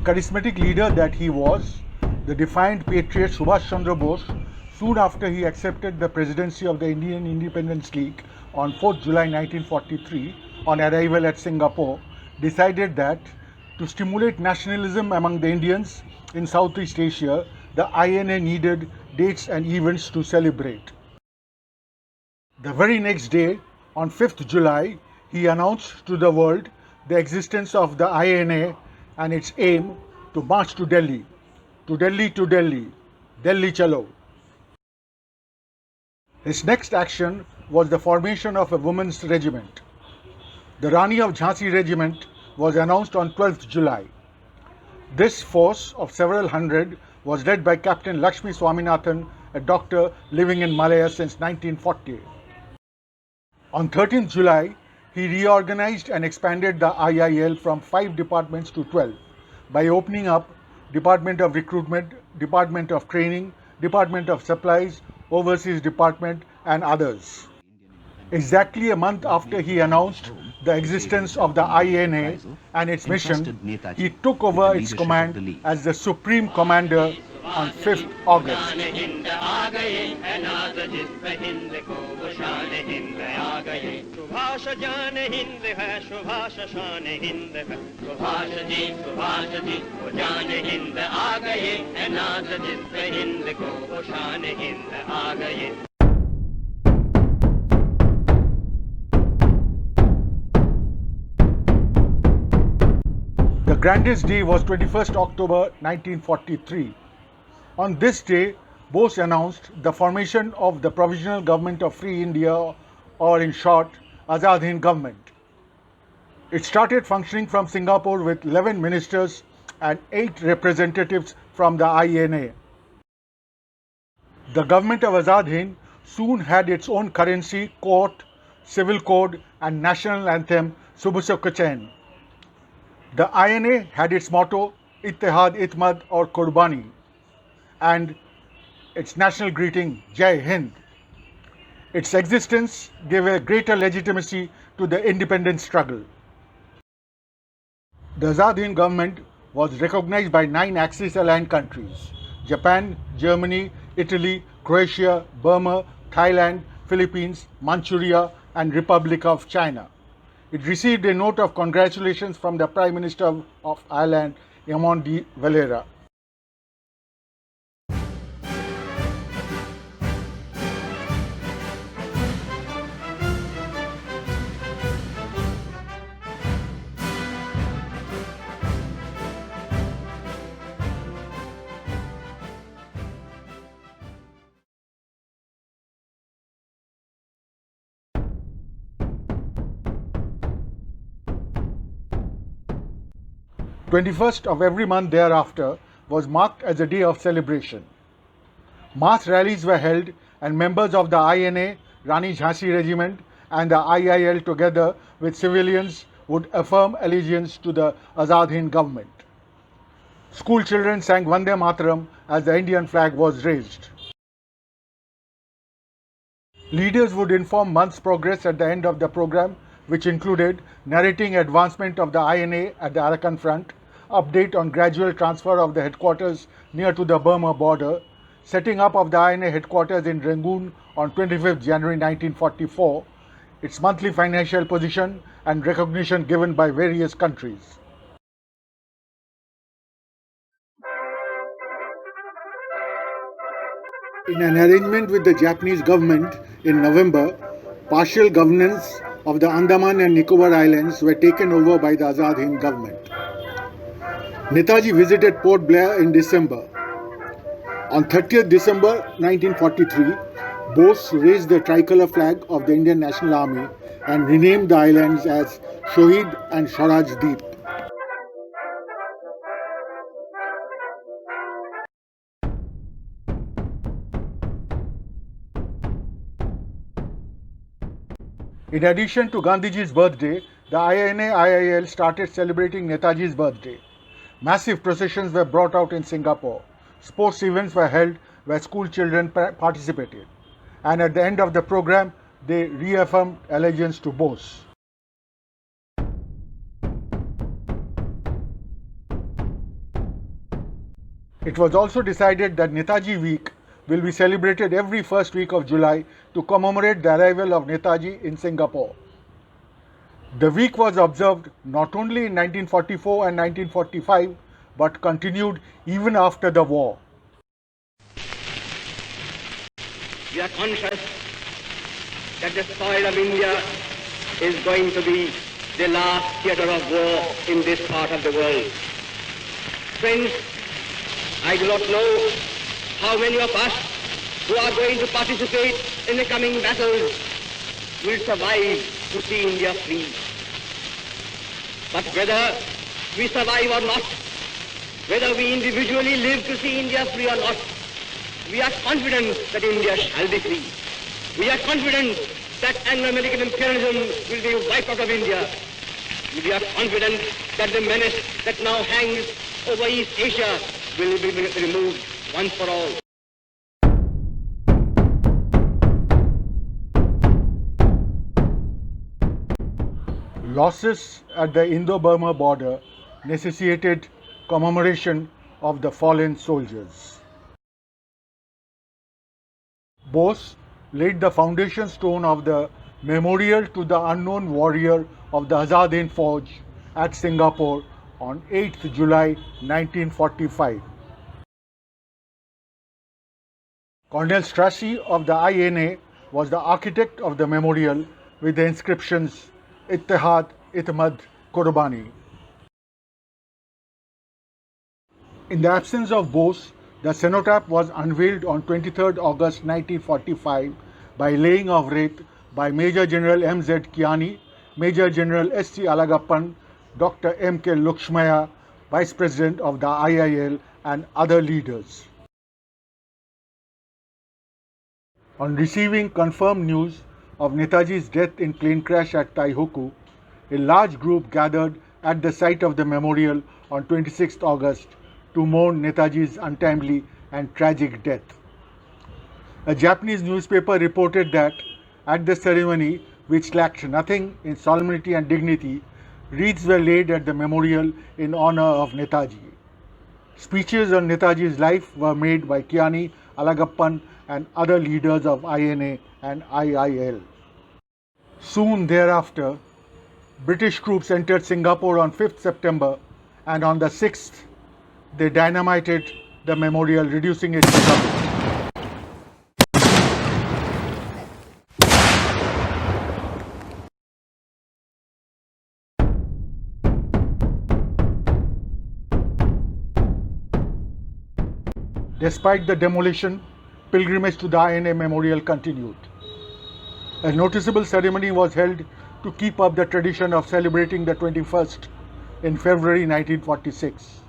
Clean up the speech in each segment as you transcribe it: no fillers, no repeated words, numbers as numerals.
charismatic leader that he was, the defiant patriot Subhash Chandra Bose, soon after he accepted the presidency of the Indian Independence League on 4th July 1943, on arrival at Singapore, decided that to stimulate nationalism among the Indians in Southeast Asia, the INA needed dates and events to celebrate. The very next day, on 5th July, he announced to the world the existence of the INA and its aim to march to Delhi, to Delhi, to Delhi, Delhi Chalo. His next action was the formation of a women's regiment. The Rani of Jhansi regiment was announced on 12th July. This force of several hundred was led by Captain Lakshmi Swaminathan, a doctor living in Malaya since 1940. On 13th July, he reorganized and expanded the IIL from 5 departments to 12 by opening up Department of Recruitment, Department of Training, Department of Supplies, Overseas Department and others. Exactly a month after he announced the existence of the INA and its mission, he took over its command as the Supreme Commander on 5th August. The grandest day was 21st October 1943. On this day, Bose announced the formation of the Provisional Government of Free India, or in short, Azad Hind Government. It started functioning from Singapore with 11 ministers and 8 representatives from the INA. The government of Azad Hind soon had its own currency, court, civil code and national anthem, Subh Se Kuch. The INA had its motto, Ittihad Itmad or Qurbani, and its national greeting, Jai Hind. Its existence gave a greater legitimacy to the independence struggle. The Azad Hind government was recognized by 9 Axis-aligned countries: Japan, Germany, Italy, Croatia, Burma, Thailand, Philippines, Manchuria, and Republic of China. It received a note of congratulations from the Prime Minister of Ireland, Eamon de Valera. The 21st of every month thereafter was marked as a day of celebration. Mass rallies were held and members of the INA, Rani Jhansi regiment and the IIL together with civilians would affirm allegiance to the Azad Hind government. School children sang Vande Mataram as the Indian flag was raised. Leaders would inform month's progress at the end of the program, which included narrating advancement of the INA at the Arakan front, update on gradual transfer of the headquarters near to the Burma border, setting up of the INA headquarters in Rangoon on 25th January 1944, its monthly financial position and recognition given by various countries. In an arrangement with the Japanese government in November, partial governance of the Andaman and Nicobar Islands were taken over by the Azad Hind government. Netaji visited Port Blair in December. On 30th December 1943, Bose raised the tricolour flag of the Indian National Army and renamed the islands as Shohid and Swaraj Deep. In addition to Gandhiji's birthday, the INA-IIL started celebrating Netaji's birthday. Massive processions were brought out in Singapore. Sports events were held where school children participated. And at the end of the program, they reaffirmed allegiance to Bose. It was also decided that Netaji Week will be celebrated every first week of July to commemorate the arrival of Netaji in Singapore. The week was observed not only in 1944 and 1945 but continued even after the war. We are conscious that the soil of India is going to be the last theatre of war in this part of the world. Friends, I do not know how many of us who are going to participate in the coming battles will survive to see India free. But whether we survive or not, whether we individually live to see India free or not, we are confident that India shall be free. We are confident that Anglo-American imperialism will be wiped out of India. We are confident that the menace that now hangs over East Asia will be removed once for all. Losses at the Indo-Burma border necessitated commemoration of the fallen soldiers. Bose laid the foundation stone of the memorial to the unknown warrior of the Azad Hind Fauj at Singapore on 8th July 1945. Cornel Strachey of the INA was the architect of the memorial with the inscriptions Ittihad, Itmad, Qurbani. In the absence of Bose, the cenotaph was unveiled on 23rd August 1945 by laying of wreath by Major General M.Z. Kiani, Major General S.C. Alagappan, Dr. M.K. Lakshmaya, Vice President of the IIL and other leaders. On receiving confirmed news of Netaji's death in plane crash at Taihoku, a large group gathered at the site of the memorial on 26th August to mourn Netaji's untimely and tragic death. A Japanese newspaper reported that at the ceremony, which lacked nothing in solemnity and dignity, wreaths were laid at the memorial in honor of Netaji. Speeches on Netaji's life were made by Kiani, Alagappan and other leaders of INA and IIL. Soon thereafter, British troops entered Singapore on 5th September and on the 6th, they dynamited the memorial, reducing it to rubble. Despite the demolition, pilgrimage to the INA memorial continued. A noticeable ceremony was held to keep up the tradition of celebrating the 21st in February 1946.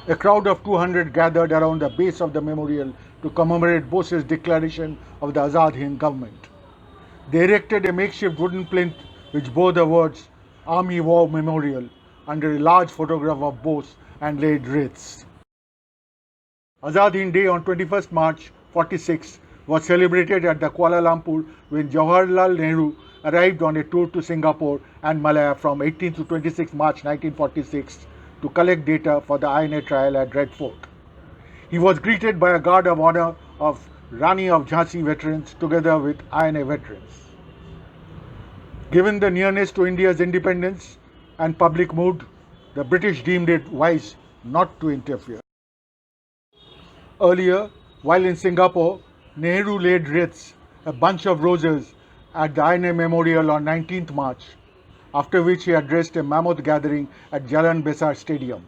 A crowd of 200 gathered around the base of the memorial to commemorate Bose's declaration of the Azad Hind government. They erected a makeshift wooden plinth which bore the words Army War Memorial under a large photograph of Bose and laid wreaths. Azad Hind Day on 21st March 46 was celebrated at the Kuala Lumpur when Jawaharlal Nehru arrived on a tour to Singapore and Malaya from 18 to 26 March 1946 to collect data for the INA trial at Red Fort. He was greeted by a guard of honor of Rani of Jhansi veterans together with INA veterans. Given the nearness to India's independence and public mood, the British deemed it wise not to interfere. Earlier, while in Singapore, Nehru laid wreaths, a bunch of roses, at the INA Memorial on 19th March, after which he addressed a mammoth gathering at Jalan Besar Stadium.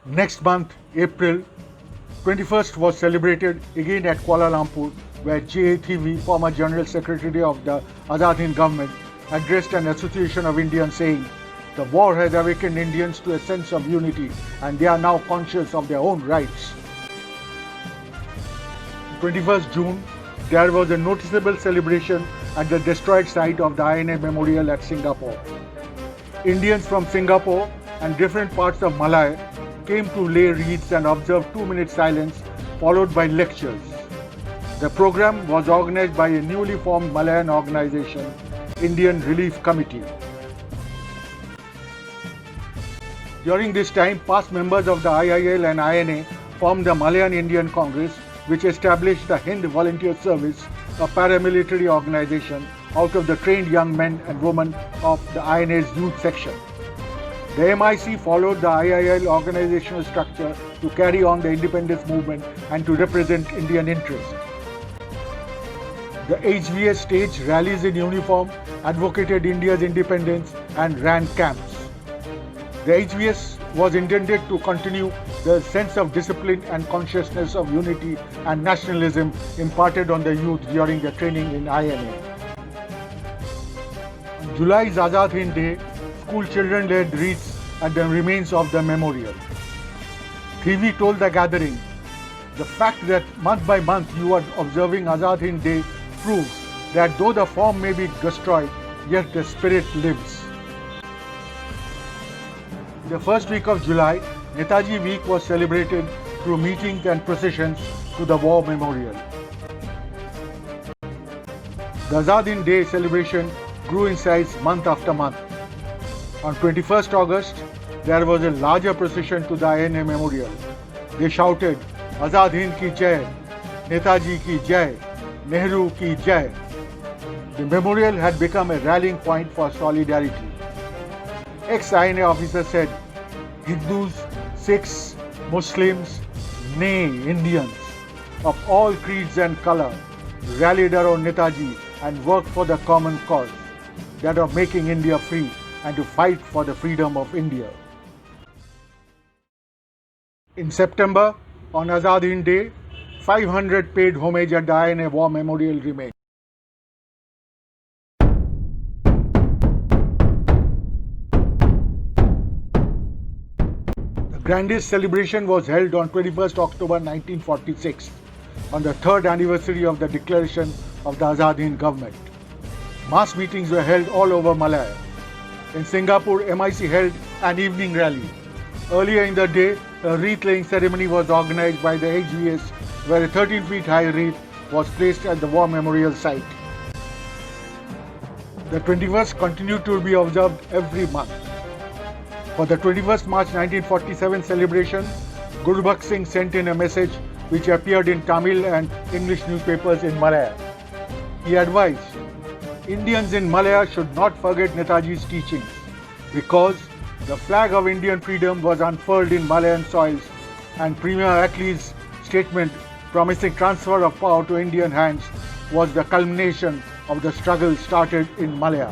Next month, April 21st was celebrated again at Kuala Lumpur, where JATV, former General Secretary of the Azad Hind government, addressed an association of Indians saying, "The war has awakened Indians to a sense of unity and they are now conscious of their own rights." 21st June, there was a noticeable celebration at the destroyed site of the INA Memorial at Singapore. Indians from Singapore and different parts of Malaya came to lay wreaths and observe 2-minute silence followed by lectures. The program was organized by a newly formed Malayan organization, Indian Relief Committee. During this time, past members of the IIL and INA formed the Malayan Indian Congress, which established the Hind Volunteer Service, a paramilitary organization out of the trained young men and women of the INA's youth section. The MIC followed the IIL organizational structure to carry on the independence movement and to represent Indian interests. The HVS staged rallies in uniform, advocated India's independence and ran camps. The HVS was intended to continue the sense of discipline and consciousness of unity and nationalism imparted on the youth during their training in INA. On July's Azad Hind Day, school children laid wreaths at the remains of the memorial. TV told the gathering, "The fact that month by month you are observing Azad Hind Day proves that though the form may be destroyed, yet the spirit lives." The first week of July, Netaji Week was celebrated through meetings and processions to the War Memorial. The Azad Hind Day celebration grew in size month after month. On 21st August, there was a larger procession to the INA Memorial. They shouted, "Azad Hind ki Jai, Netaji ki Jai, Nehru ki Jai." The memorial had become a rallying point for solidarity. Ex-INA officer said, "Hindus, Sikhs, Muslims, nay, Indians of all creeds and color rallied around Netaji and worked for the common cause, that of making India free and to fight for the freedom of India." In September, on Azad Hind Day, 500 paid homage at the INA War Memorial remained. The grandest celebration was held on 21st October 1946, on the third anniversary of the declaration of the Azad Hind government. Mass meetings were held all over Malaya. In Singapore, MIC held an evening rally. Earlier in the day, a wreath-laying ceremony was organized by the HVS, where a 13 feet high wreath was placed at the War Memorial site. The 21st continued to be observed every month. For the 21st March 1947 celebration, Gurbakh Singh sent in a message which appeared in Tamil and English newspapers in Malaya. He advised, "Indians in Malaya should not forget Netaji's teachings, because the flag of Indian freedom was unfurled in Malayan soils, and Premier Attlee's statement promising transfer of power to Indian hands was the culmination of the struggle started in Malaya."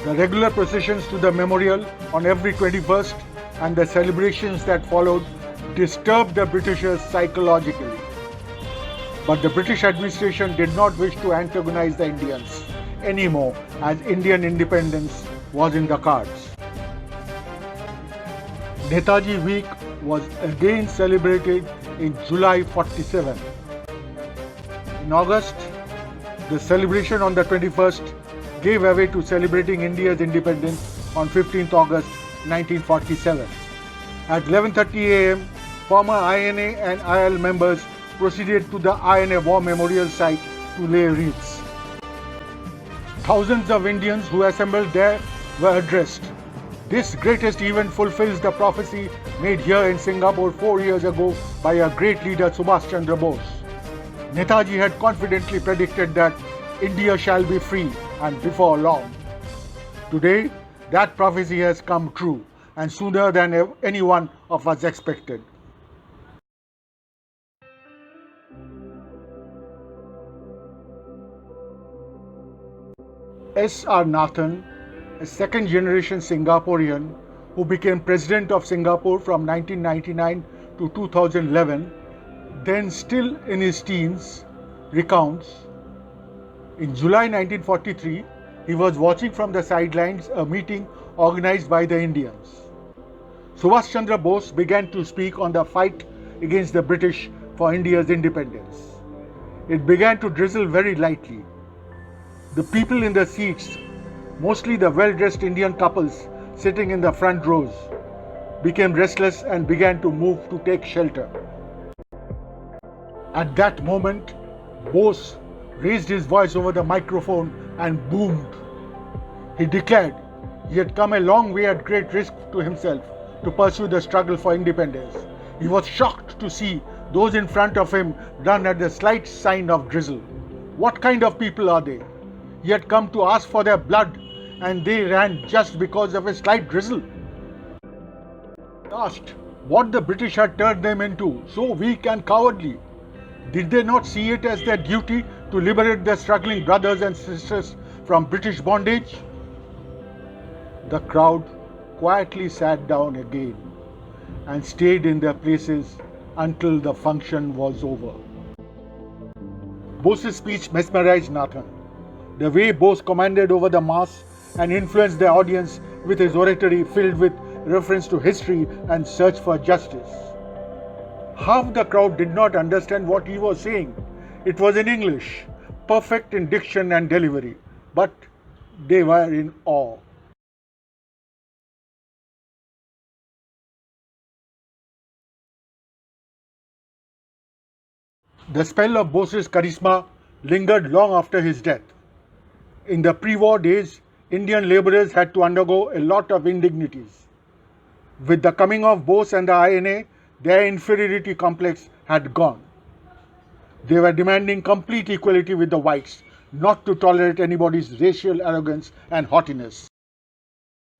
The regular processions to the memorial on every 21st and the celebrations that followed disturbed the Britishers psychologically. But the British administration did not wish to antagonize the Indians anymore, as Indian independence was in the cards. Netaji Week was again celebrated in July 47. In August, the celebration on the 21st gave way to celebrating India's independence on 15th August 1947. At 11:30 a.m., former INA and IL members proceeded to the INA War Memorial site to lay wreaths. Thousands of Indians who assembled there were addressed. This greatest event fulfills the prophecy made here in Singapore 4 years ago by our great leader Subhash Chandra Bose. Netaji had confidently predicted that India shall be free, and before long. Today, that prophecy has come true, and sooner than any one of us expected. S.R. Nathan, a second-generation Singaporean who became President of Singapore from 1999 to 2011, then still in his teens, recounts, in July 1943, he was watching from the sidelines a meeting organized by the Indians. Subhash Chandra Bose began to speak on the fight against the British for India's independence. It began to drizzle very lightly. The people in the seats, mostly the well-dressed Indian couples sitting in the front rows, became restless and began to move to take shelter. At that moment, Bose raised his voice over the microphone and boomed. He declared, He had come a long way at great risk to himself to pursue the struggle for independence. He was shocked to see those in front of him run at the slight sign of drizzle. What kind of people are they? He had come to ask for their blood, and they ran just because of a slight drizzle. He asked what the British had turned them into, so weak and cowardly. Did they not see it as their duty to liberate their struggling brothers and sisters from British bondage? The crowd quietly sat down again and stayed in their places until the function was over. Bose's speech mesmerized Nathan. The way Bose commanded over the mass and influenced the audience with his oratory filled with reference to history and search for justice. Half the crowd did not understand what he was saying. It was in English, perfect in diction and delivery, but they were in awe. The spell of Bose's charisma lingered long after his death. In the pre-war days, Indian labourers had to undergo a lot of indignities. With the coming of Bose and the INA, their inferiority complex had gone. They were demanding complete equality with the whites, not to tolerate anybody's racial arrogance and haughtiness.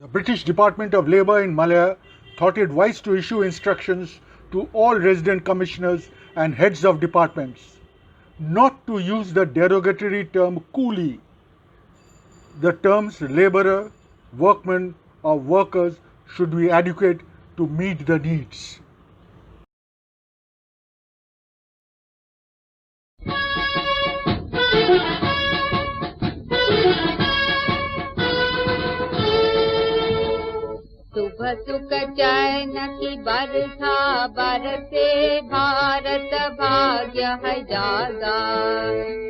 The British Department of Labour in Malaya thought it wise to issue instructions to all resident commissioners and heads of departments not to use the derogatory term coolie. The terms labourer, workman or workers should be adequate to meet the needs. सुबह सुख चैन की बरखा बरसे भारत भाग्य है जागा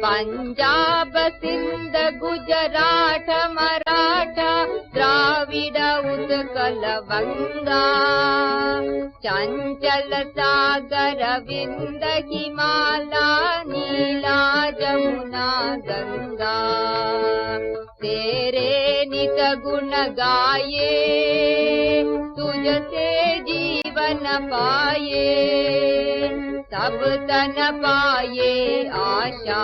पंजाब सिंध गुजरात मराठा द्राविड उत्कल बंगा चंचल सागर विंद हिमाला नीला जमुना गंगा तेरे नित गुण गाये तुझसे जीवन पाए सब तन पाए आशा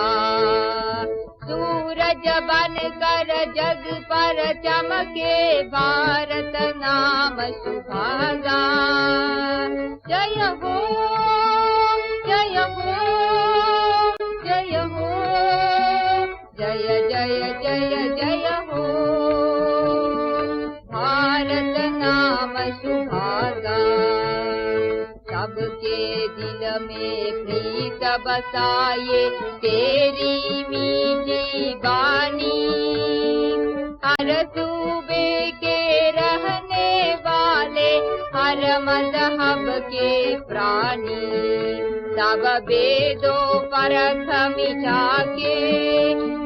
सूरज बन कर जग पर चमके भारत नाम सुभागा जय हो जय हो जय हो जय जय जय जय हो भारत नाम सुभागा सबके दिल में प्रीत बसाए तेरी मीठी बानी हर सूबे के रहने वाले हर मजहब के प्राणी सब वेदों पर मिटा के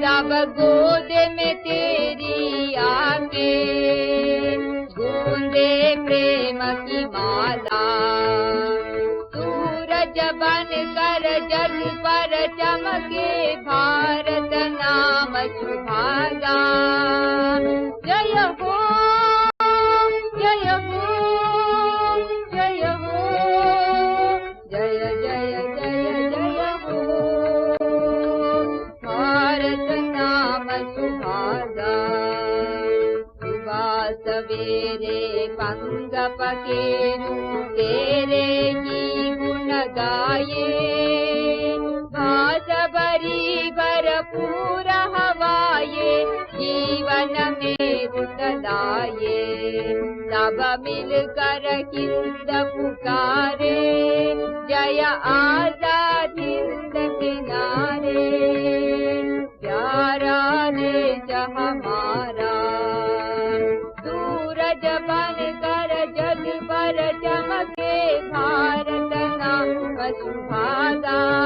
सब गोद में तेरी आके गूंजे प्रेम की माला सूरज बन कर जग पर चमके भारत नाम सुभागा जय हो जय हो जय हो जय जय जय जय हो भारत नाम सुभागा सवेरे पंग पकेरू तेरे ही गुण गाये घास भरी भरपूर हवाए जीवन में रुतलाए सब मिलकर हिंद पुकारे जय आजाद हिंद किनारे प्यारा देश हमारा सूरज बन कर जग पर चमके भारत नाम सुभागा